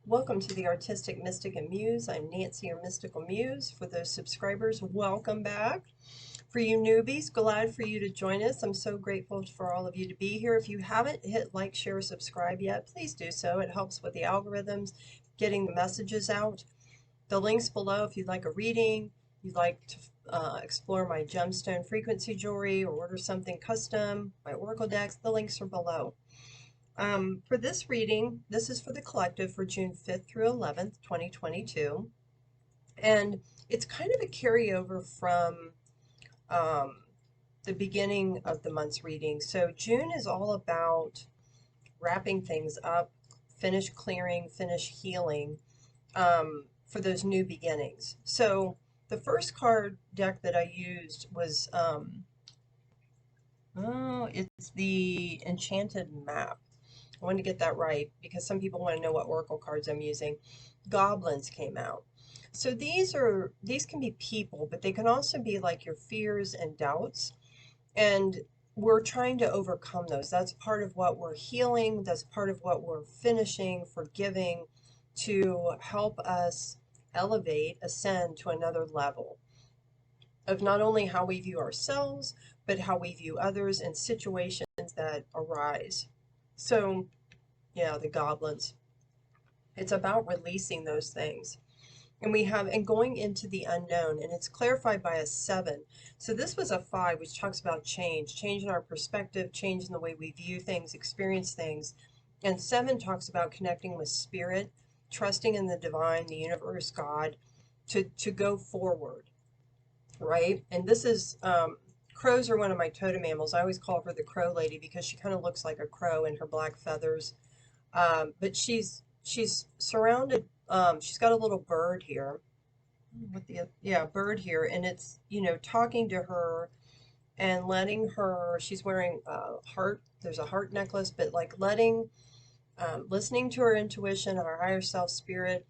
Welcome to the Artistic Mystic and Muse. I'm Nancy, your Mystical Muse. For those subscribers, welcome back. For you newbies, glad for you to join us. I'm so grateful for all of you to be here. If you haven't hit like, share, subscribe yet, please do so. It helps with the algorithms, getting the messages out. The links below if you'd like a reading, you'd like to explore my gemstone frequency jewelry or order something custom, my oracle decks, the links are below. For this reading, this is for the collective for June 5th through 11th, 2022. And it's kind of a carryover from the beginning of the month's reading. So June is all about wrapping things up, finish clearing, finish healing for those new beginnings. So the first card deck that I used was, it's the Enchanted Map. I wanted to get that right because some people want to know what oracle cards I'm using. Goblins came out. So these can be people, but they can also be like your fears and doubts. And we're trying to overcome those. That's part of what we're healing. That's part of what we're finishing, forgiving, to help us elevate, ascend to another level of not only how we view ourselves, but how we view others and situations that arise. So, yeah, the goblins. It's about releasing those things. And going into the unknown, and it's clarified by a 7. So this was a 5, which talks about change in our perspective, change in the way we view things, experience things. And 7 talks about connecting with spirit, trusting in the divine, the universe, God, to go forward, right? And this is, crows are one of my totem animals. I always call her the crow lady because she kind of looks like a crow in her black feathers. But she's surrounded, she's got a little bird here. Bird here, and it's, talking to her and letting her, she's wearing a heart, there's a heart necklace, but like listening to her intuition, her higher self spirit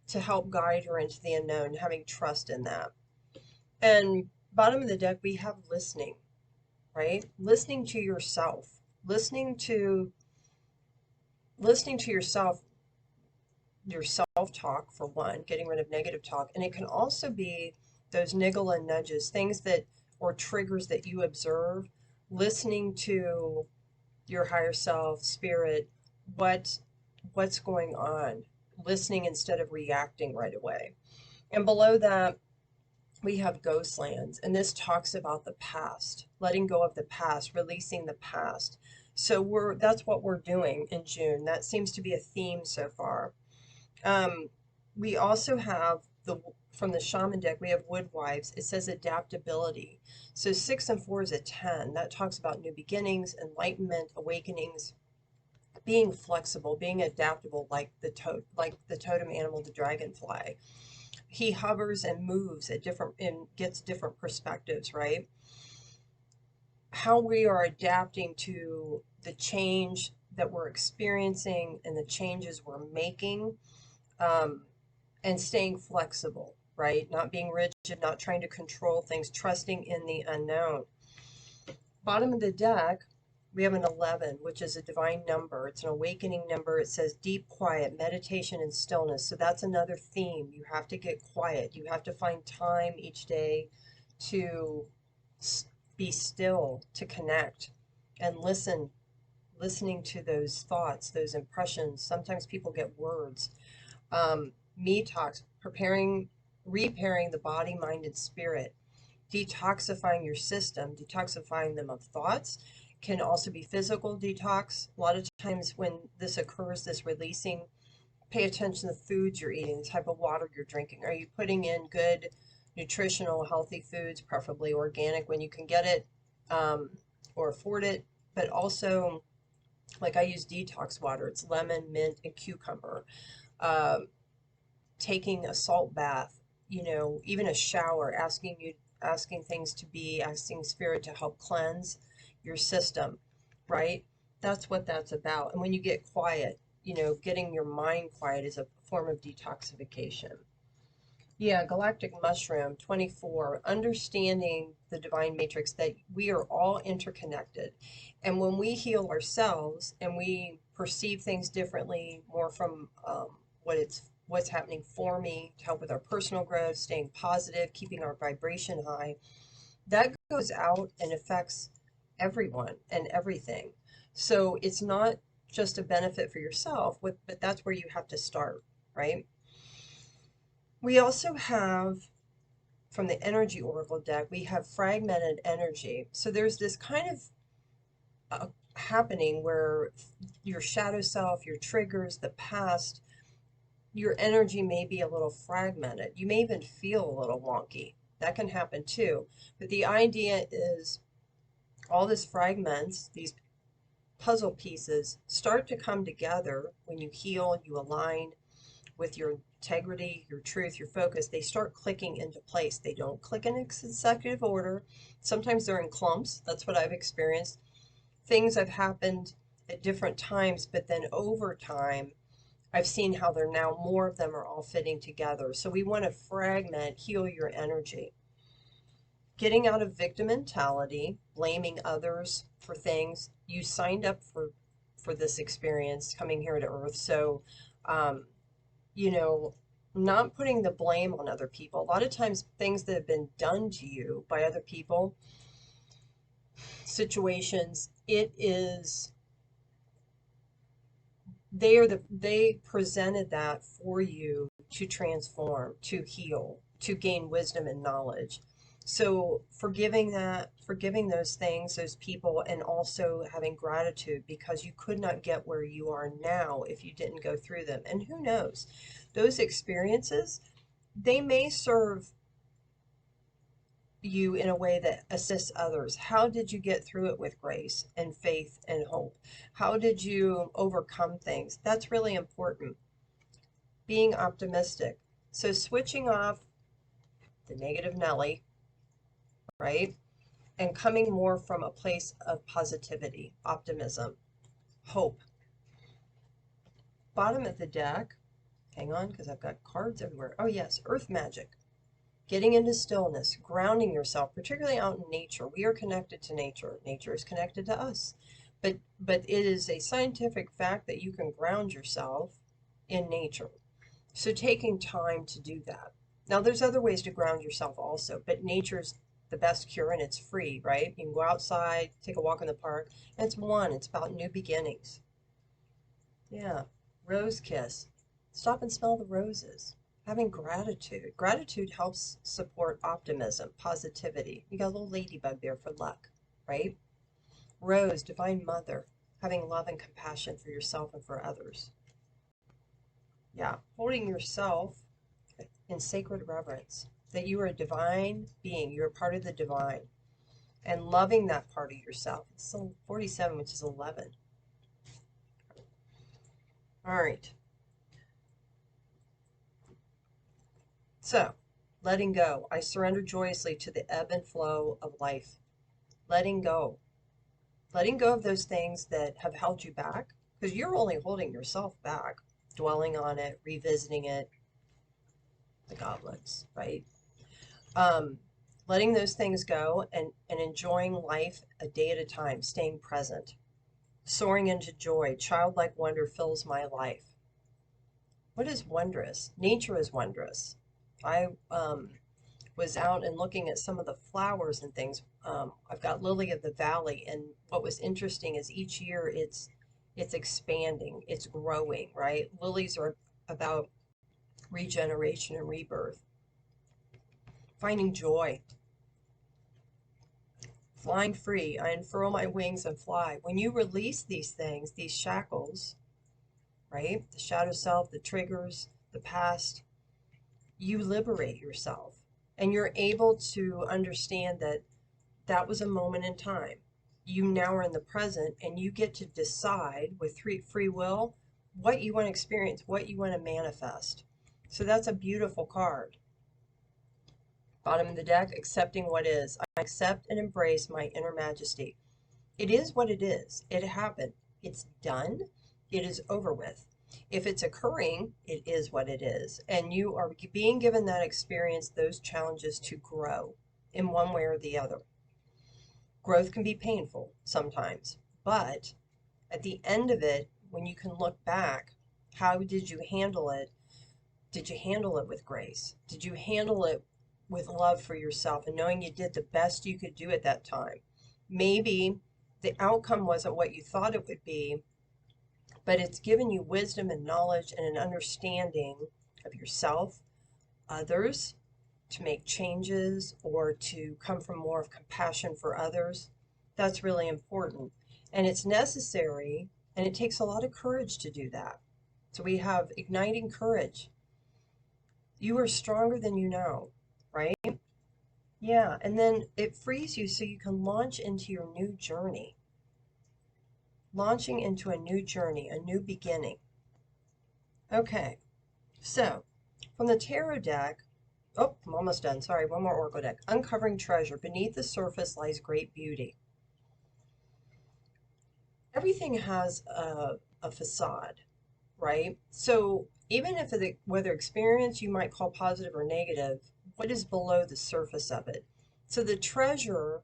to help guide her into the unknown, having trust in that. And bottom of the deck, we have listening, right? Listening to yourself, listening to yourself, your self-talk for one, getting rid of negative talk. And it can also be those niggle and nudges, things that, or triggers that you observe, listening to your higher self, spirit, what's going on, listening instead of reacting right away. And below that, we have ghost lands, and this talks about the past, letting go of the past, releasing the past. So that's what we're doing in June. That seems to be a theme so far. We also have from the shaman deck, we have woodwives. It says adaptability. So 6 and 4 is a 10. That talks about new beginnings, enlightenment, awakenings, being flexible, being adaptable, like the totem animal, the dragonfly. He hovers and moves at and gets different perspectives, right? How we are adapting to the change that we're experiencing and the changes we're making, and staying flexible, right? Not being rigid, not trying to control things, trusting in the unknown. Bottom of the deck, we have an 11, which is a divine number. It's an awakening number. It says deep quiet, meditation, and stillness. So that's another theme. You have to get quiet. You have to find time each day to be still, to connect and listening to those thoughts, those impressions. Sometimes people get words. Me talks, repairing the body, mind, and spirit, detoxifying your system, detoxifying them of thoughts. Can also be physical detox. A lot of times when this occurs, this releasing, pay attention to the foods you're eating, the type of water you're drinking. Are you putting in good, nutritional, healthy foods, preferably organic when you can get it, or afford it? But also, like I use detox water. It's lemon, mint, and cucumber. Taking a salt bath, even a shower, asking spirit to help cleanse your system, right? That's what that's about. And when you get quiet, getting your mind quiet is a form of detoxification. Yeah, galactic mushroom 24, understanding the divine matrix, that we are all interconnected. And when we heal ourselves and we perceive things differently, more from what's happening for me, to help with our personal growth, staying positive, keeping our vibration high. That goes out and affects everyone and everything. So it's not just a benefit for yourself, but that's where you have to start, right? We also have, from the energy oracle deck, we have fragmented energy. So there's this kind of happening where your shadow self, your triggers, the past, your energy may be a little fragmented. You may even feel a little wonky. That can happen too. But the idea is all this fragments, these puzzle pieces, start to come together when you heal, you align with your integrity, your truth, your focus. They start clicking into place. They don't click in consecutive order. Sometimes they're in clumps. That's what I've experienced. Things have happened at different times, but then over time, I've seen how they're now, more of them are all fitting together. So we want to fragment, heal your energy. Getting out of victim mentality, blaming others for things. You signed up for this experience coming here to Earth. So, you know, not putting the blame on other people. A lot of times things that have been done to you by other people, situations, they presented that for you to transform, to heal, to gain wisdom and knowledge. So forgiving those things, those people, and also having gratitude, because you could not get where you are now if you didn't go through them. And who knows, those experiences, they may serve you in a way that assists others. How did you get through it with grace and faith and hope? How did you overcome things? That's really important. Being optimistic. So switching off the negative Nelly, right? And coming more from a place of positivity, optimism, hope. Bottom of the deck, hang on because I've got cards everywhere. Oh yes, earth magic. Getting into stillness, grounding yourself, particularly out in nature. We are connected to nature. Nature is connected to us. But it is a scientific fact that you can ground yourself in nature. So taking time to do that. Now, there's other ways to ground yourself also, but nature's the best cure and it's free, right? You can go outside, take a walk in the park, and it's about new beginnings. Yeah, rose kiss. Stop and smell the roses. Having gratitude. Gratitude helps support optimism, positivity. You got a little ladybug there for luck, right? Rose, divine mother. Having love and compassion for yourself and for others. Yeah, holding yourself in sacred reverence. That you are a divine being. You're a part of the divine. And loving that part of yourself. It's 47, which is 11. All right. So, letting go. I surrender joyously to the ebb and flow of life. Letting go. Letting go of those things that have held you back, because you're only holding yourself back, dwelling on it, revisiting it. The goblins, right? Letting those things go and enjoying life a day at a time, staying present. Soaring into joy. Childlike wonder fills my life. What is wondrous? Nature is wondrous. I was out and looking at some of the flowers and things. I've got Lily of the Valley, and what was interesting is each year it's expanding, it's growing, right? Lilies are about regeneration and rebirth. Finding joy. Flying free. I unfurl my wings and fly. When you release these things, these shackles, right? The shadow self, the triggers, the past, you liberate yourself. And you're able to understand that that was a moment in time. You now are in the present, and you get to decide with free will what you want to experience, what you want to manifest. So that's a beautiful card. Bottom of the deck, accepting what is. I accept and embrace my inner majesty. It is what it is. It happened. It's done. It is over with. If it's occurring, it is what it is. And you are being given that experience, those challenges to grow in one way or the other. Growth can be painful sometimes, but at the end of it, when you can look back, How did you handle it? Did you handle it with grace? Did you handle it with love for yourself and knowing you did the best you could do at that time? Maybe the outcome wasn't what you thought it would be, but it's given you wisdom and knowledge and an understanding of yourself, others, to make changes or to come from more of compassion for others. That's really important. And it's necessary, and it takes a lot of courage to do that. So we have igniting courage. You are stronger than you know, right? Yeah, and then it frees you so you can launch into your new journey. Launching into a new journey, a new beginning. Okay, so from the tarot deck, oh, I'm almost done. Sorry, one more oracle deck. Uncovering treasure. Beneath the surface lies great beauty. Everything has a facade, right? So even if whether experience you might call positive or negative, what is below the surface of it? So the treasure,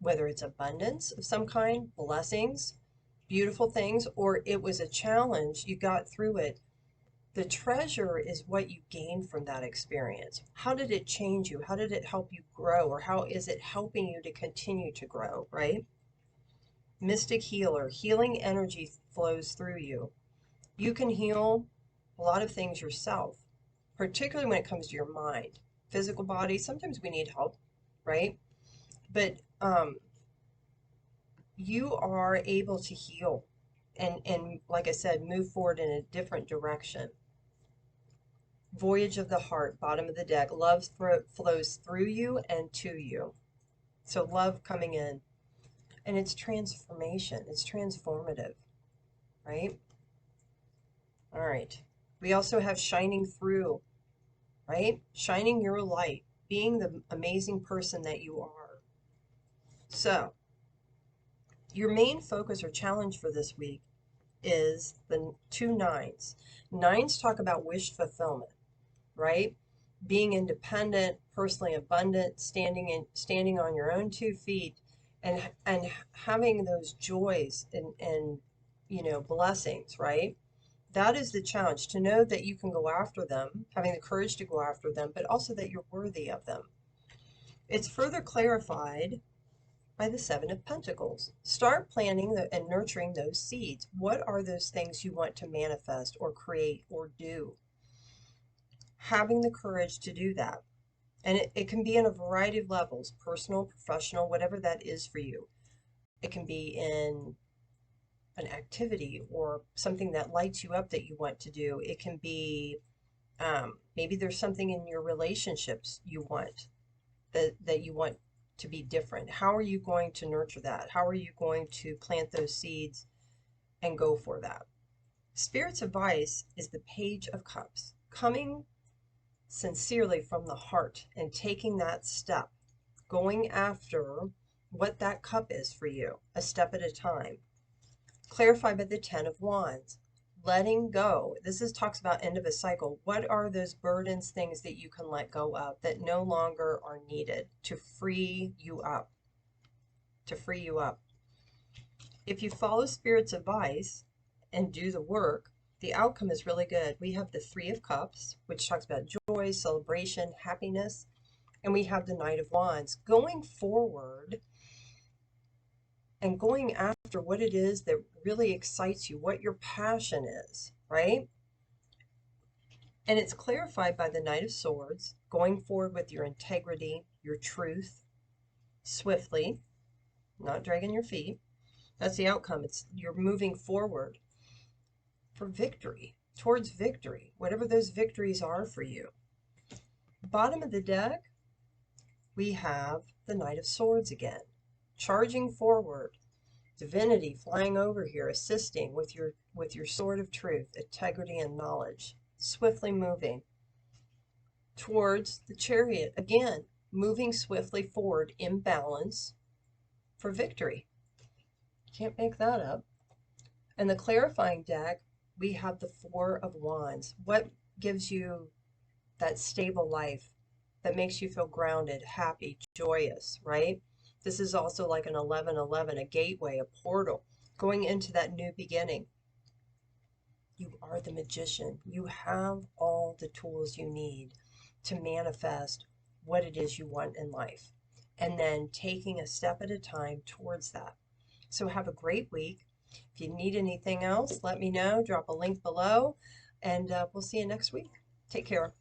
whether it's abundance of some kind, blessings, beautiful things, or it was a challenge, you got through it. The treasure is what you gained from that experience. How did it change you? How did it help you grow? Or how is it helping you to continue to grow, right? Mystic healer, healing energy flows through you. You can heal a lot of things yourself, particularly when it comes to your mind. Physical body, sometimes we need help, right? But you are able to heal and like I said, move forward in a different direction. Voyage of the heart, bottom of the deck. Love flows through you and to you. So love coming in. And it's transformation. It's transformative, right? All right. We also have shining through, right? Shining your light, being the amazing person that you are. So your main focus or challenge for this week is the 2 nines. Nines talk about wish fulfillment, right? Being independent, personally abundant, standing on your own 2 feet, and having those joys and blessings, right? That is the challenge, to know that you can go after them, having the courage to go after them, but also that you're worthy of them. It's further clarified by the 7 of Pentacles. Start planting and nurturing those seeds. What are those things you want to manifest or create or do? Having the courage to do that. And it can be in a variety of levels, personal, professional, whatever that is for you. It can be in an activity or something that lights you up that you want to do. It can be maybe there's something in your relationships you want that you want to be different. How are you going to nurture that? How are you going to plant those seeds and go for that? Spirit's advice is the Page of Cups, coming sincerely from the heart and taking that step, going after what that cup is for you, a step at a time. Clarified by the 10 of Wands, letting go. This talks about end of a cycle. What are those burdens, things that you can let go of that no longer are needed to free you up? To free you up. If you follow Spirit's advice and do the work, the outcome is really good. We have the 3 of Cups, which talks about joy, celebration, happiness, and we have the Knight of Wands. Going forward and going after what it is that really excites you, what your passion is, right? And it's clarified by the Knight of Swords, going forward with your integrity, your truth, swiftly, not dragging your feet. That's the outcome. You're moving forward for victory, towards victory, whatever those victories are for you. Bottom of the deck, we have the Knight of Swords again, charging forward. Divinity flying over here, assisting with your sword of truth, integrity and knowledge, swiftly moving towards the Chariot, again, moving swiftly forward in balance for victory. Can't make that up. And the clarifying deck, we have the 4 of Wands. What gives you that stable life that makes you feel grounded, happy, joyous, right? This is also like an 1111, a gateway, a portal, going into that new beginning. You are the magician. You have all the tools you need to manifest what it is you want in life, and then taking a step at a time towards that. So have a great week. If you need anything else, let me know. Drop a link below, and we'll see you next week. Take care.